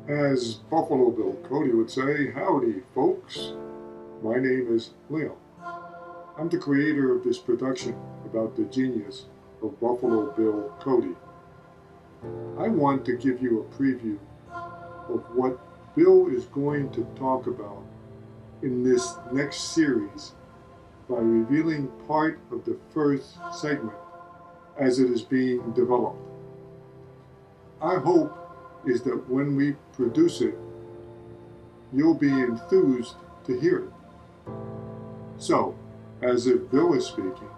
As Buffalo Bill Cody would say, howdy, folks. My name is Leo. I'm the creator of this production about the genius of Buffalo Bill Cody. I want to give you a preview of what Bill is going to talk about in this next series by revealing part of the first segment as it is being developed. Our hope is that when we produce it, you'll be enthused to hear it. So, as if Bill is speaking,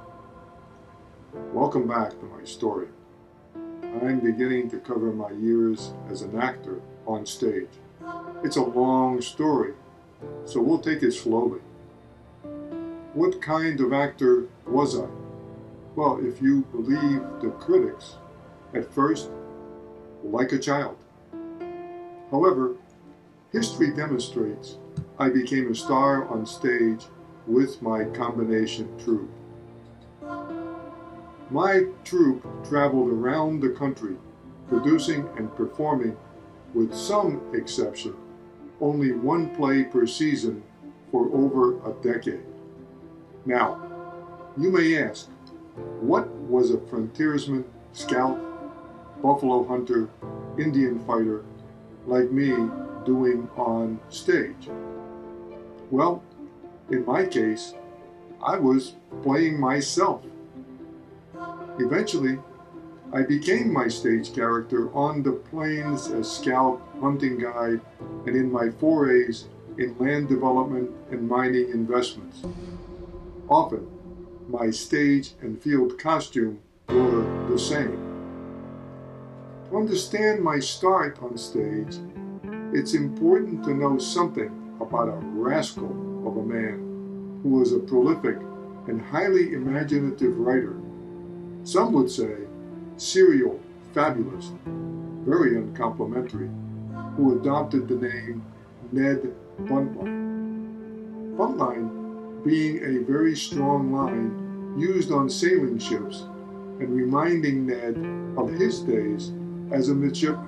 welcome back to my story. I'm beginning to cover my years as an actor on stage. It's a long story, so we'll take it slowly. What kind of actor was I? Well, if you believe the critics, at first, like a child. However, history demonstrates I became a star on stage with my combination troupe. My troupe traveled around the country, producing and performing, with some exception, only one play per season for over a decade. Now, you may ask, what was a frontiersman, scout, buffalo hunter, Indian fighter like me doing on stage? Well, in my case, I was playing myself. Eventually, I became my stage character on the plains as scout, hunting guide, and in my forays in land development and mining investments. Often, my stage and field costume were the same. To understand my start on stage, it's important to know something about a rascal of a man who was a prolific and highly imaginative writer. Some would say serial fabulist, very uncomplimentary, who adopted the name Ned Buntline. Buntline being a very strong line used on sailing ships and reminding Ned of his days as a midshipman.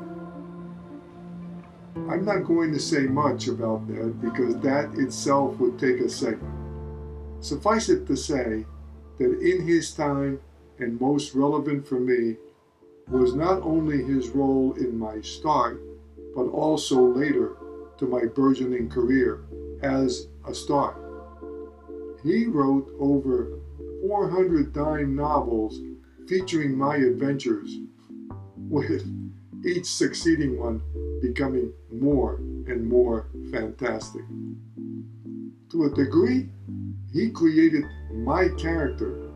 I'm not going to say much about Ned because that itself would take a segment. Suffice it to say that in his time, and most relevant for me, was not only his role in my start, but also later to my burgeoning career as a star. He wrote over 400 dime novels featuring my adventures, with each succeeding one becoming more and more fantastic. To a degree, he created my character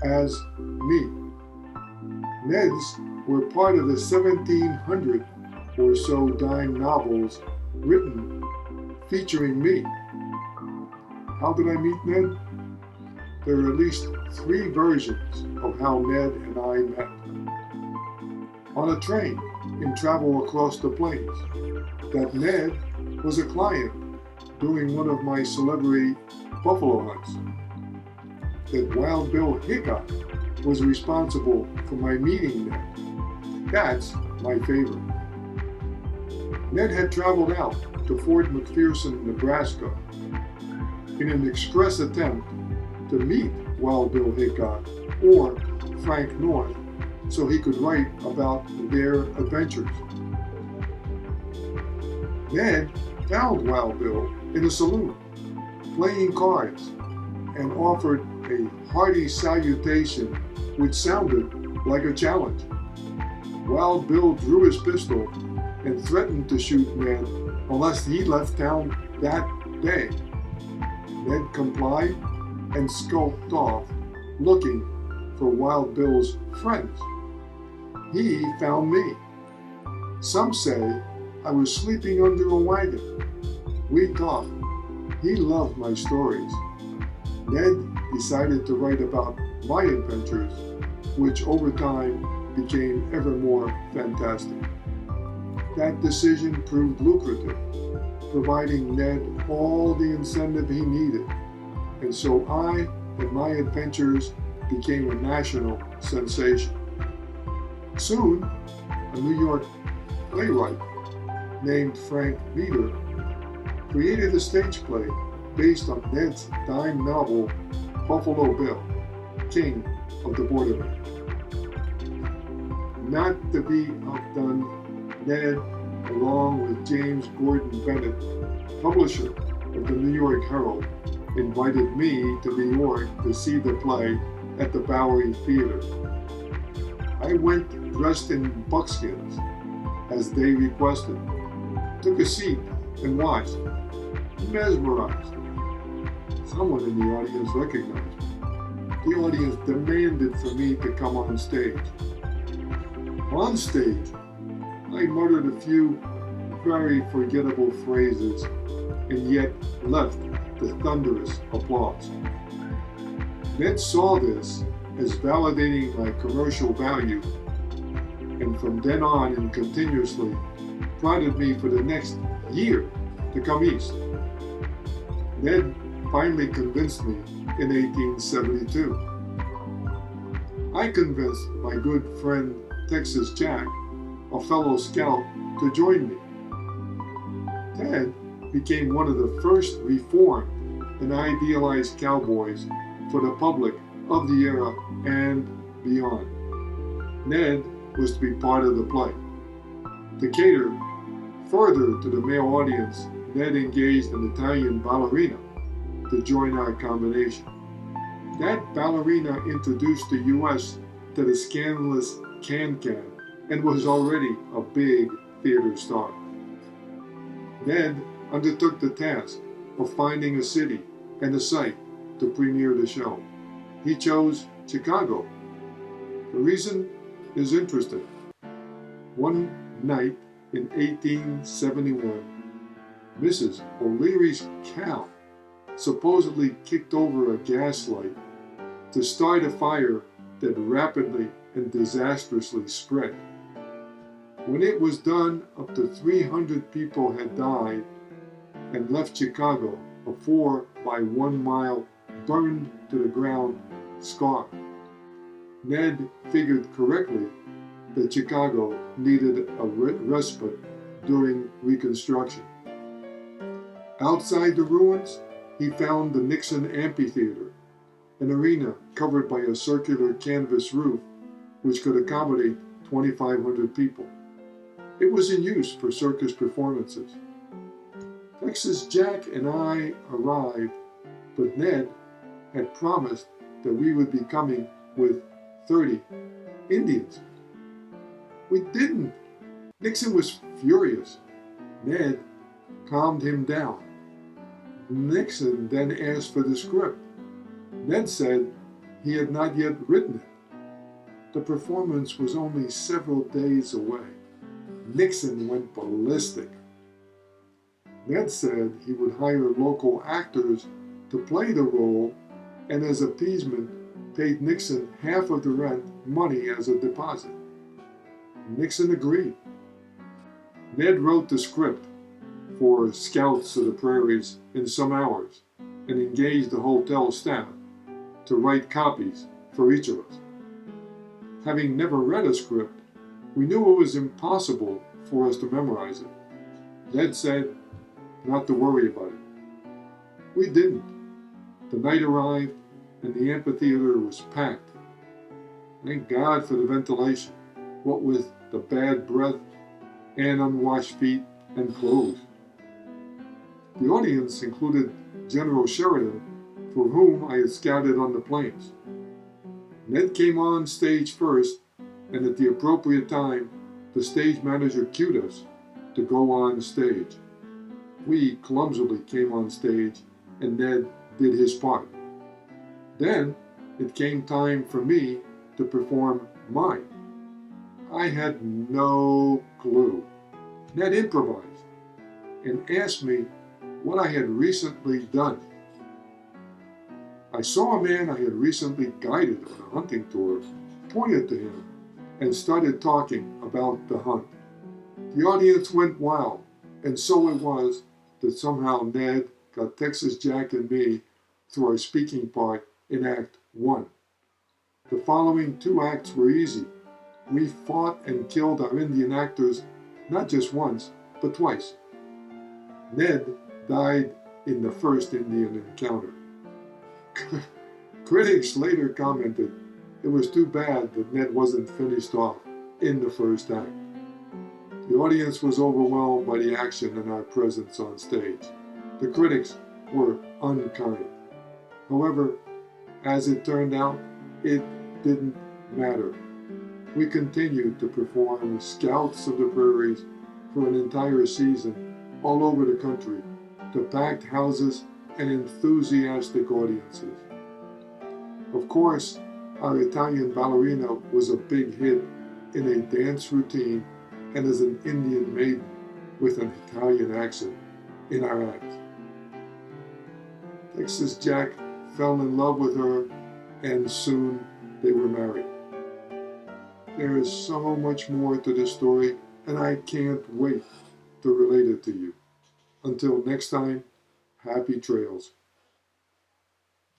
as me. Ned's were part of the 1,700 or so dime novels written featuring me. How did I meet Ned? There are at least 3 versions of how Ned and I met. On a train in travel across the plains, that Ned was a client during one of my celebrity buffalo hunts. That Wild Bill Hickok was responsible for my meeting Ned. That's my favorite. Ned had traveled out to Fort McPherson, Nebraska in an express attempt to meet Wild Bill Hickok or Frank North so he could write about their adventures. Ned found Wild Bill in a saloon, playing cards, and offered a hearty salutation which sounded like a challenge. Wild Bill drew his pistol and threatened to shoot Ned unless he left town that day. Ned complied and skulked off, looking for Wild Bill's friends. He found me. Some say I was sleeping under a wagon. We talked. He loved my stories. Ned decided to write about my adventures, which over time became ever more fantastic. That decision proved lucrative, providing Ned all the incentive he needed, and so I and my adventures became a national sensation. Soon, a New York playwright named Frank Meter, created a stage play based on Ned's dime novel Buffalo Bill, King of the Borderland. Not to be outdone, Ned, along with James Gordon Bennett, publisher of the New York Herald, invited me to New York to see the play at the Bowery Theater. I went dressed in buckskins, as they requested, took a seat and watched, mesmerized. Someone in the audience recognized me. The audience demanded for me to come on stage. On stage, I muttered a few very forgettable phrases and yet left the thunderous applause. Ned saw this as validating my commercial value, and from then on and continuously prodded me for the next year to come east. Ned finally convinced me in 1872. I convinced my good friend Texas Jack, a fellow scout, to join me. Ted became one of the first reformed and idealized cowboys for the public of the era and beyond. Ned was to be part of the play. To cater further to the male audience, Ned engaged an Italian ballerina to join our combination. That ballerina introduced the U.S. to the scandalous Can-Can and was already a big theater star. Ned undertook the task of finding a city and a site to premiere the show. He chose Chicago. The reason is interesting. One night in 1871, Mrs. O'Leary's cow supposedly kicked over a gaslight to start a fire that rapidly and disastrously spread. When it was done, up to 300 people had died and left Chicago a 4 by 1 mile burned to the ground scar. Ned figured correctly that Chicago needed a respite during Reconstruction. Outside the ruins, he found the Nixon Amphitheater, an arena covered by a circular canvas roof which could accommodate 2,500 people. It was in use for circus performances. Texas Jack and I arrived, but Ned had promised that we would be coming with 30 Indians. We didn't. Nixon was furious. Ned calmed him down. Nixon then asked for the script. Ned said he had not yet written it. The performance was only several days away. Nixon went ballistic. Ned said he would hire local actors to play the role and as appeasement paid Nixon half of the rent money as a deposit. Nixon agreed. Ned wrote the script for Scouts of the Prairies in some hours and engaged the hotel staff to write copies for each of us. Having never read a script, we knew it was impossible for us to memorize it. Ned said not to worry about it. We didn't. The night arrived and the amphitheater was packed. Thank God for the ventilation, what with the bad breath and unwashed feet and clothes. The audience included General Sheridan, for whom I had scouted on the plains. Ned came on stage first, and at the appropriate time, the stage manager cued us to go on stage. We clumsily came on stage, and Ned did his part. Then it came time for me to perform mine. I had no clue. Ned improvised and asked me what I had recently done. I saw a man I had recently guided on a hunting tour, pointed to him, and started talking about the hunt. The audience went wild, and so it was that somehow Ned got Texas Jack and me through our speaking part in Act 1. The following 2 acts were easy. We fought and killed our Indian actors not just once, but twice. Ned died in the first Indian encounter. Critics later commented it was too bad that Ned wasn't finished off in the first act. The audience was overwhelmed by the action and our presence on stage. The critics were unkind. However, as it turned out, it didn't matter. We continued to perform Scouts of the Prairies for an entire season all over the country to packed houses and enthusiastic audiences. Of course, our Italian ballerina was a big hit in a dance routine and as an Indian maiden with an Italian accent in our act. Texas Jack fell in love with her, and soon they were married. There is so much more to this story, and I can't wait to relate it to you. Until next time, happy trails.